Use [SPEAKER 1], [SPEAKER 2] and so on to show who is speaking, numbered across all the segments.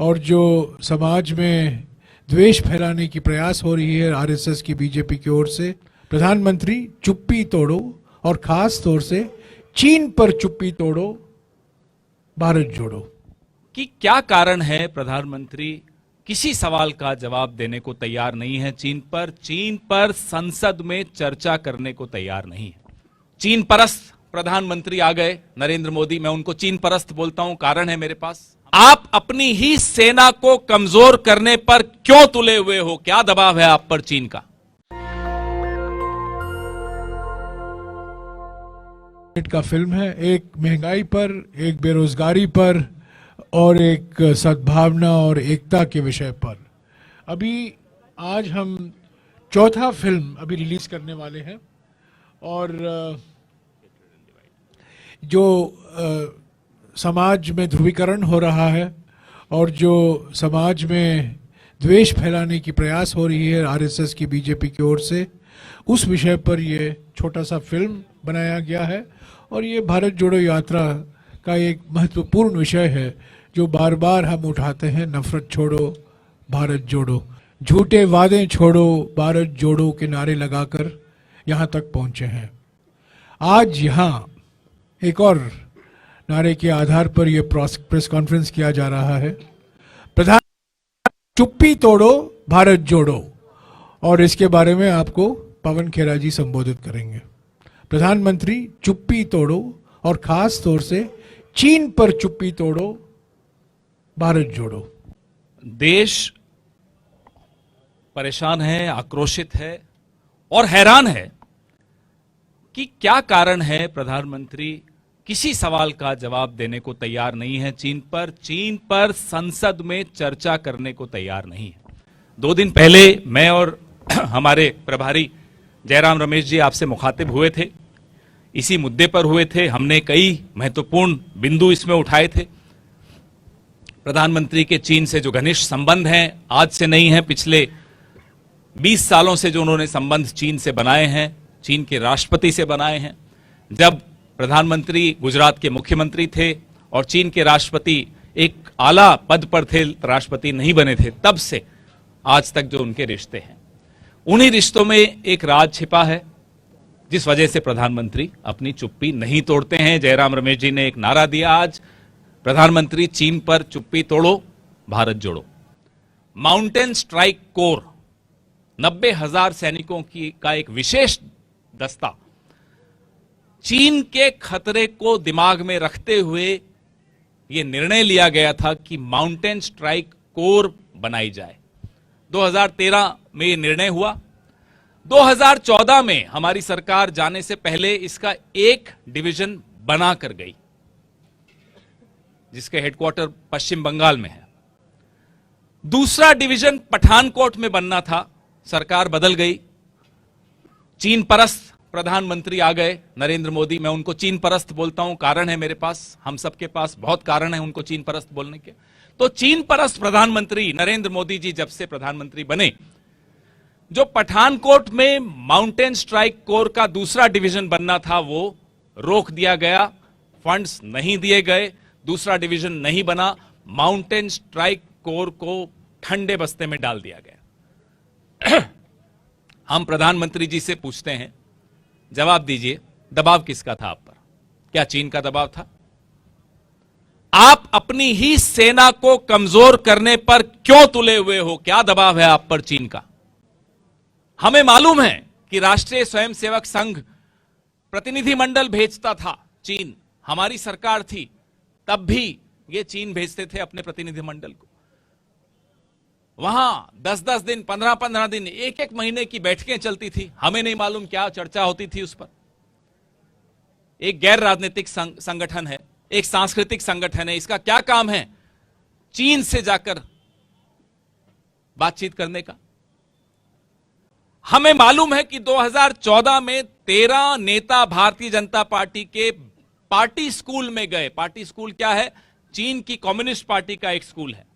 [SPEAKER 1] और जो समाज में द्वेष फैलाने की प्रयास हो रही है आरएसएस की, बीजेपी की ओर से, प्रधानमंत्री चुप्पी तोड़ो और खास तौर से चीन पर चुप्पी तोड़ो, भारत जोड़ो।
[SPEAKER 2] कि क्या कारण है प्रधानमंत्री किसी सवाल का जवाब देने को तैयार नहीं है चीन पर संसद में चर्चा करने को तैयार नहीं है। चीन परस्त प्रधानमंत्री आ गए नरेंद्र मोदी, मैं उनको चीन परस्त बोलता हूं, कारण है मेरे पास। आप अपनी ही सेना को कमजोर करने पर क्यों तुले हुए हो? क्या दबाव है आप पर चीन का?
[SPEAKER 1] का फिल्म है, एक महंगाई पर, एक बेरोजगारी पर और एक सद्भावना और एकता के विषय पर। अभी आज हम चौथा फिल्म अभी रिलीज करने वाले हैं और जो समाज में ध्रुवीकरण हो रहा है और जो समाज में द्वेष फैलाने की प्रयास हो रही है आरएसएस की, बीजेपी की ओर से, उस विषय पर ये छोटा सा फिल्म बनाया गया है। और ये भारत जोड़ो यात्रा का एक महत्वपूर्ण विषय है जो बार बार हम उठाते हैं। नफरत छोड़ो, भारत जोड़ो, झूठे वादे छोड़ो, भारत जोड़ो के नारे लगाकर यहाँ तक पहुँचे हैं। आज यहाँ एक और नारे के आधार पर यह प्रेस कॉन्फ्रेंस किया जा रहा है। प्रधान चुप्पी तोड़ो, भारत जोड़ो, और इसके बारे में आपको पवन खेरा जी संबोधित करेंगे। प्रधानमंत्री चुप्पी तोड़ो और खास तौर से चीन पर चुप्पी तोड़ो, भारत जोड़ो।
[SPEAKER 2] देश परेशान है, आक्रोशित है और हैरान है कि क्या कारण है प्रधानमंत्री किसी सवाल का जवाब देने को तैयार नहीं है चीन पर संसद में चर्चा करने को तैयार नहीं है। 2 दिन पहले मैं और हमारे प्रभारी जयराम रमेश जी आपसे मुखातिब हुए थे, इसी मुद्दे पर हुए थे। हमने कई महत्वपूर्ण बिंदु इसमें उठाए थे। प्रधानमंत्री के चीन से जो घनिष्ठ संबंध हैं, आज से नहीं है, पिछले 20 सालों से जो उन्होंने संबंध चीन से बनाए हैं, चीन के राष्ट्रपति से बनाए हैं। जब प्रधानमंत्री गुजरात के मुख्यमंत्री थे और चीन के राष्ट्रपति एक आला पद पर थे, राष्ट्रपति नहीं बने थे, तब से आज तक जो उनके रिश्ते हैं, उन्हीं रिश्तों में एक राज छिपा है जिस वजह से प्रधानमंत्री अपनी चुप्पी नहीं तोड़ते हैं। जयराम रमेश जी ने एक नारा दिया आज, प्रधानमंत्री चीन पर चुप्पी तोड़ो, भारत जोड़ो। माउंटेन स्ट्राइक कोर, 90,000 सैनिकों का एक विशेष दस्ता, चीन के खतरे को दिमाग में रखते हुए यह निर्णय लिया गया था कि माउंटेन स्ट्राइक कोर बनाई जाए। 2013 में यह निर्णय हुआ। 2014 में हमारी सरकार जाने से पहले इसका एक डिवीजन बना कर गई, जिसके हेडक्वार्टर पश्चिम बंगाल में है। दूसरा डिवीजन पठानकोट में बनना था, सरकार बदल गई। चीन परस्त प्रधानमंत्री आ गए नरेंद्र मोदी, मैं उनको चीन परस्त बोलता हूं, कारण है मेरे पास, हम सबके पास बहुत कारण है उनको चीन परस्त बोलने के। तो चीन परस्त प्रधानमंत्री नरेंद्र मोदी जी जब से प्रधानमंत्री बने, जो पठानकोट में माउंटेन स्ट्राइक कोर का दूसरा डिवीजन बनना था वो रोक दिया गया, फंड्स नहीं दिए गए, दूसरा डिवीजन नहीं बना, माउंटेन स्ट्राइक कोर को ठंडे बस्ते में डाल दिया गया। हम प्रधानमंत्री जी से पूछते हैं, जवाब दीजिए, दबाव किसका था आप पर? क्या चीन का दबाव था? आप अपनी ही सेना को कमजोर करने पर क्यों तुले हुए हो? क्या दबाव है आप पर चीन का? हमें मालूम है कि राष्ट्रीय स्वयंसेवक संघ प्रतिनिधिमंडल भेजता था चीन, हमारी सरकार थी तब भी ये चीन भेजते थे अपने प्रतिनिधिमंडल को। वहां 10-10 दिन, 15-15 दिन, 1-1 महीने की बैठकें चलती थी, हमें नहीं मालूम क्या चर्चा होती थी उस पर। एक गैर राजनीतिक संगठन है, एक सांस्कृतिक संगठन है, इसका क्या काम है चीन से जाकर बातचीत करने का? हमें मालूम है कि 2014 में 13 नेता भारतीय जनता पार्टी के पार्टी स्कूल में गए। पार्टी स्कूल क्या है? चीन की कम्युनिस्ट पार्टी का एक स्कूल है।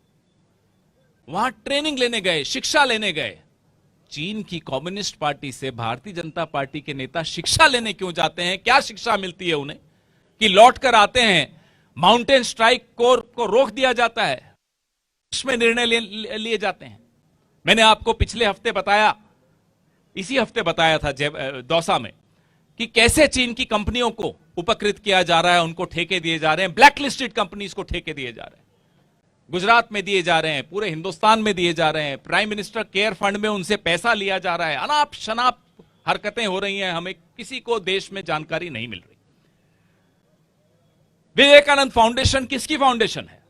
[SPEAKER 2] वहां ट्रेनिंग लेने गए, शिक्षा लेने गए। चीन की कम्युनिस्ट पार्टी से भारतीय जनता पार्टी के नेता शिक्षा लेने क्यों जाते हैं? क्या शिक्षा मिलती है उन्हें कि लौट कर आते हैं माउंटेन स्ट्राइक कोर को रोक दिया जाता है? में निर्णय लिए जाते हैं। मैंने आपको पिछले हफ्ते बताया, इसी हफ्ते बताया था दौसा में, कि कैसे चीन की कंपनियों को उपकृत किया जा रहा है, उनको ठेके दिए जा रहे हैं, ब्लैकलिस्टेड कंपनीज को ठेके दिए जा रहे हैं, गुजरात में दिए जा रहे हैं, पूरे हिंदुस्तान में दिए जा रहे हैं, प्राइम मिनिस्टर केयर फंड में उनसे पैसा लिया जा रहा है, अनाप शनाप हरकतें हो रही हैं, हमें किसी को देश में जानकारी नहीं मिल रही। विवेकानंद फाउंडेशन किसकी फाउंडेशन है?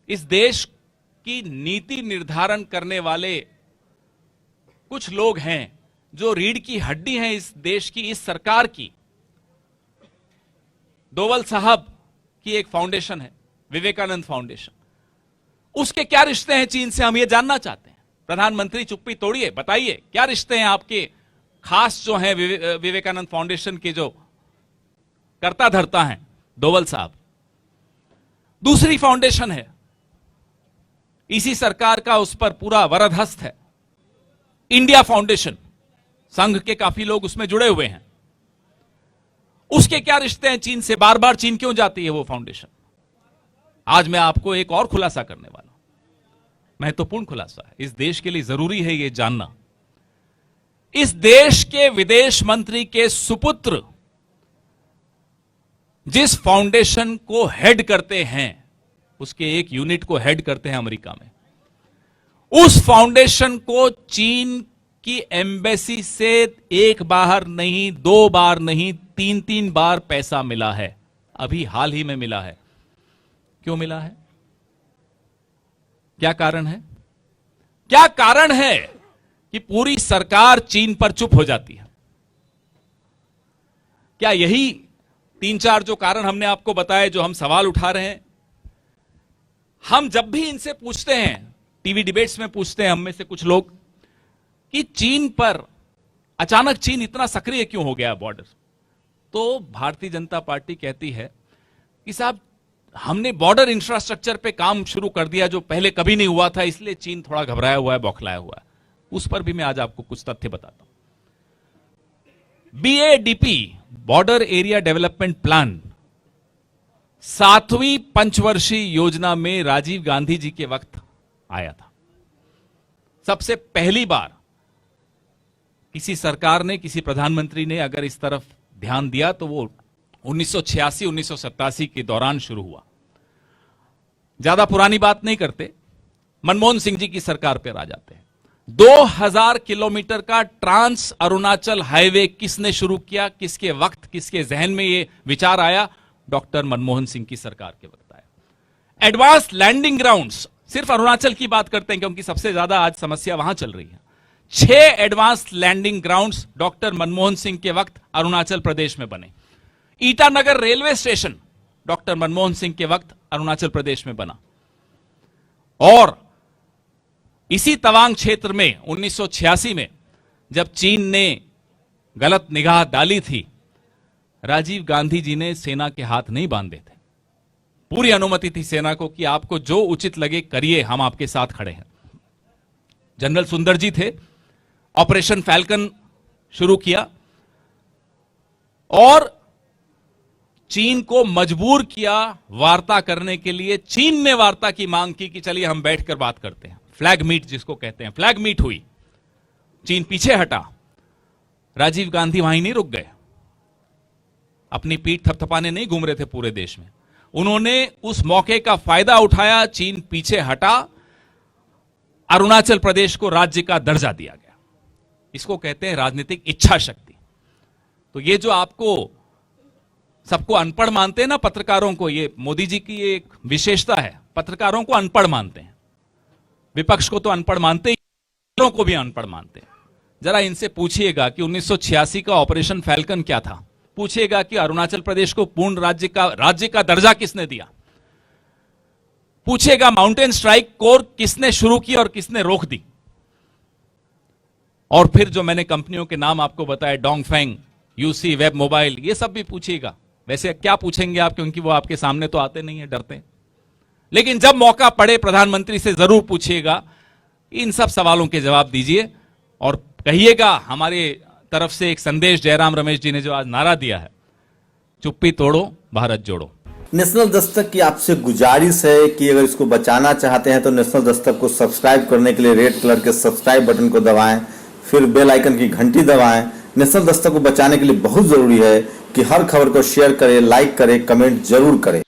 [SPEAKER 2] इस देश की नीति निर्धारण करने वाले कुछ लोग हैं जो रीढ़ की हड्डी हैं इस देश की, इस सरकार की। डोवल साहब की एक फाउंडेशन है, विवेकानंद फाउंडेशन। उसके क्या रिश्ते हैं चीन से, हम ये जानना चाहते हैं। प्रधानमंत्री चुप्पी तोड़िए, बताइए क्या रिश्ते हैं आपके खास जो हैं विवेकानंद फाउंडेशन के जो कर्ता धर्ता हैं, डोवल साहब। दूसरी फाउंडेशन है, इसी सरकार का उस पर पूरा वरदहस्त है, इंडिया फाउंडेशन। संघ के काफी लोग उसमें जुड़े हुए हैं। उसके क्या रिश्ते हैं चीन से? बार बार चीन क्यों जाती है वो फाउंडेशन? आज मैं आपको एक और खुलासा करने वाला हूं, महत्वपूर्ण खुलासा है, इस देश के लिए जरूरी है ये जानना। इस देश के विदेश मंत्री के सुपुत्र जिस फाउंडेशन को हेड करते हैं, उसके एक यूनिट को हेड करते हैं अमेरिका में, उस फाउंडेशन को चीन की एम्बेसी से एक बार नहीं, दो बार नहीं, तीन तीन बार पैसा मिला है। अभी हाल ही में मिला है। क्यों मिला है? क्या कारण है? क्या कारण है कि पूरी सरकार चीन पर चुप हो जाती है? क्या यही तीन चार जो कारण हमने आपको बताए, जो हम सवाल उठा रहे हैं? हम जब भी इनसे पूछते हैं, टीवी डिबेट्स में पूछते हैं हम में से कुछ लोग, कि चीन पर अचानक चीन इतना सक्रिय क्यों हो गया बॉर्डर, तो भारतीय जनता पार्टी कहती है कि साहब हमने बॉर्डर इंफ्रास्ट्रक्चर पे काम शुरू कर दिया जो पहले कभी नहीं हुआ था, इसलिए चीन थोड़ा घबराया हुआ है, बौखलाया हुआ है। उस पर भी मैं आज आपको कुछ तथ्य बताता हूं। BADP, border area development plan, 7वीं पंचवर्षीय योजना में राजीव गांधी जी के वक्त आया था। सबसे पहली बार किसी सरकार ने, किसी प्रधानमंत्री ने अगर इस तरफ ध्यान दिया तो वो 1986-1987 के दौरान शुरू हुआ। ज्यादा पुरानी बात नहीं करते, मनमोहन सिंह जी की सरकार पर आ जाते हैं। 2000 किलोमीटर का ट्रांस अरुणाचल हाईवे किसने शुरू किया, किसके वक्त, किसके जहन में ये विचार आया? डॉक्टर मनमोहन सिंह की सरकार के वक्त आया। एडवांस लैंडिंग ग्राउंड्स, सिर्फ अरुणाचल की बात करते हैं क्योंकि सबसे ज्यादा आज समस्या वहां चल रही है। 6 advance landing grounds doctor Manmohan Singh के वक्त अरुणाचल प्रदेश में बने। Itanagar railway station doctor Manmohan Singh के वक्त अरुणाचल प्रदेश में बना। और इसी तवांग क्षेत्र में 1986 में जब चीन ने गलत निगाह डाली थी, राजीव गांधी जी ने सेना के हाथ नहीं बांधे थे। पूरी अनुमति थी सेना को कि आपको जो उचित लगे करिए, हम आपके साथ खड़े हैं। जनरल सुंदर जी थे, ऑपरेशन फैल्कन शुरू किया और चीन को मजबूर किया वार्ता करने के लिए। चीन ने वार्ता की मांग की कि चलिए हम बैठकर बात करते हैं। फ्लैग मीट जिसको कहते हैं, फ्लैग मीट हुई। चीन पीछे हटा, राजीव गांधी वहीं नहीं रुक गए, अपनी पीठ थपथपाने नहीं घूम रहे थे पूरे देश में। उन्होंने उस मौके का फायदा उठाया, चीन पीछे हटा, अरुणाचल प्रदेश को राज्य का दर्जा दिया गया। इसको कहते हैं राजनीतिक इच्छा शक्ति। तो ये जो आपको सबको अनपढ़ मानते हैं ना, पत्रकारों को, ये मोदी जी की एक विशेषता है, पत्रकारों को अनपढ़ मानते हैं। विपक्ष को तो अनपढ़ मानते ही, को भी अनपढ़ मानते हैं। जरा इनसे पूछिएगा कि 1986 का ऑपरेशन फैल्कन क्या था, पूछिएगा कि अरुणाचल प्रदेश को पूर्ण राज्य का दर्जा किसने दिया, पूछिएगा माउंटेन स्ट्राइक कोर किसने शुरू की और किसने रोक दी। और फिर जो मैंने कंपनियों के नाम आपको बताए, डोंगफेंग, यूसी, वेब मोबाइल, ये सब भी पूछिएगा। वैसे क्या पूछेंगे आप, क्योंकि वो आपके सामने तो आते नहीं है, डरते हैं। लेकिन जब मौका पड़े प्रधानमंत्री से जरूर पूछिएगा, इन सब सवालों के जवाब दीजिए और कहिएगा हमारे तरफ से एक संदेश जयराम रमेश जी ने जो आज नारा दिया है, चुप्पी तोड़ो भारत जोड़ो।
[SPEAKER 3] नेशनल दस्तक की आपसे गुजारिश है कि अगर इसको बचाना चाहते हैं तो नेशनल दस्तक को सब्सक्राइब करने के लिए रेड कलर के सब्सक्राइब बटन को दबाएं, फिर बेल आइकन की घंटी दबाएं। नेशनल दस्तक को बचाने के लिए बहुत जरूरी है कि हर खबर को शेयर करें, लाइक करें, कमेंट जरूर करें।